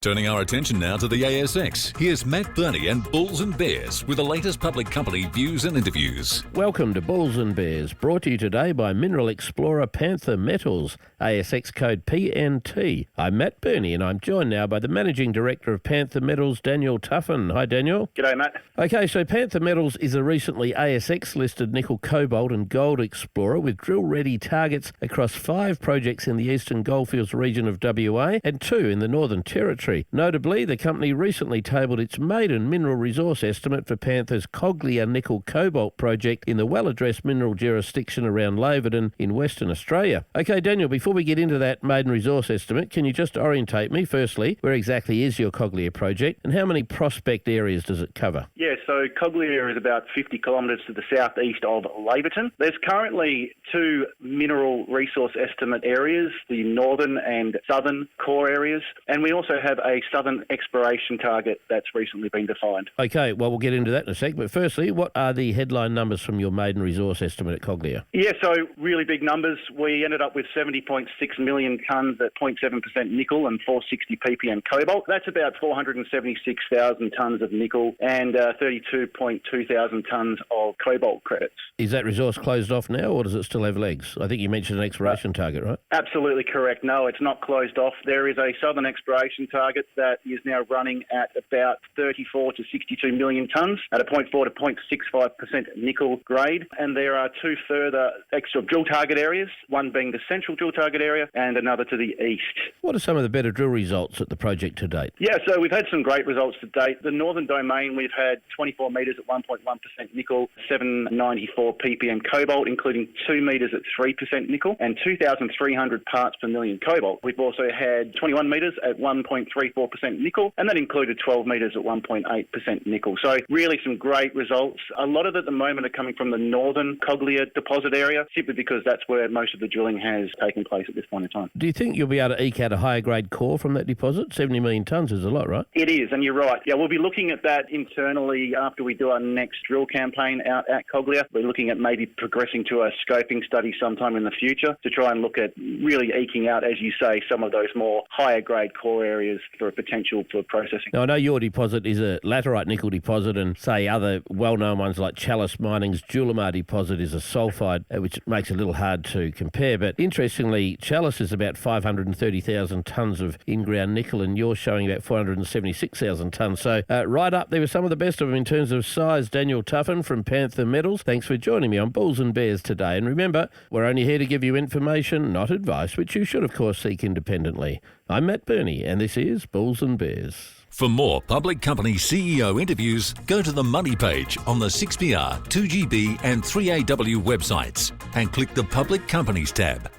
Turning our attention now to the ASX, here's Matt Birney and Bulls and Bears with the latest public company views and interviews. Welcome to Bulls and Bears, brought to you today by mineral explorer Panther Metals, ASX code PNT. I'm Matt Birney and I'm joined now by the Managing Director of Panther Metals, Daniel Tuffin. Hi Daniel. G'day Matt. Okay, so Panther Metals is a recently ASX-listed Nickel-Cobalt and Gold explorer with drill-ready targets across 5 projects in the eastern Goldfields region of WA and 2 in the Northern Territory. Notably, the company recently tabled its maiden mineral resource estimate for Panther's Coglia nickel-cobalt project in the well-addressed mineral jurisdiction around Laverton in Western Australia. Okay, Daniel, before we get into that maiden resource estimate, can you just orientate me, firstly, where exactly is your Coglia project and how many prospect areas does it cover? Yeah, so Coglia is about 50 kilometres to the southeast of Laverton. There's currently 2 mineral resource estimate areas, the northern and southern core areas, and we also have a southern exploration target that's recently been defined. Okay, well, we'll get into that in a sec, but firstly, what are the headline numbers from your maiden resource estimate at Coglia? Yeah, so really big numbers. We ended up with 70.6 million tonnes at 0.7% nickel and 460 ppm cobalt. That's about 476,000 tonnes of nickel and 32.2 thousand tonnes of cobalt credits. Is that resource closed off now, or does it still have legs? I think you mentioned an exploration target, right? Absolutely correct. No, it's not closed off. There is a southern exploration target that is now running at about 34 to 62 million tonnes at a 0.4 to 0.65% nickel grade. And there are 2 further extra drill target areas, one being the central drill target area and another to the east. What are some of the better drill results at the project to date? Yeah, so we've had some great results to date. The northern domain, we've had 24 metres at 1.1% nickel, 794 ppm cobalt, including 2 metres at 3% nickel and 2,300 parts per million cobalt. We've also had 21 metres at 1.34% nickel, and that included 12 metres at 1.8% nickel. So really some great results. A lot of it at the moment are coming from the northern Coglia deposit area, simply because that's where most of the drilling has taken place at this point in time. Do you think you'll be able to eke out a higher grade core from that deposit? 70 million tonnes is a lot, right? It is, and you're right. Yeah, we'll be looking at that internally after we do our next drill campaign out at Coglia. We're looking at maybe progressing to a scoping study sometime in the future to try and look at really eking out, as you say, some of those more higher grade core areas for a potential for processing. Now, I know your deposit is a laterite nickel deposit, and say other well-known ones like Chalice Mining's Julimar deposit is a sulphide, which makes it a little hard to compare. But interestingly, Chalice is about 530,000 tonnes of in-ground nickel, and you're showing about 476,000 tonnes. So right up there with some of the best of them in terms of size. Daniel Tuffin from Panther Metals, thanks for joining me on Bulls and Bears today. And remember, we're only here to give you information, not advice, which you should, of course, seek independently. I'm Matt Birney, and this is Bulls and Bears. For more public company CEO interviews, go to the Money page on the 6PR, 2GB and 3AW websites and click the Public Companies tab.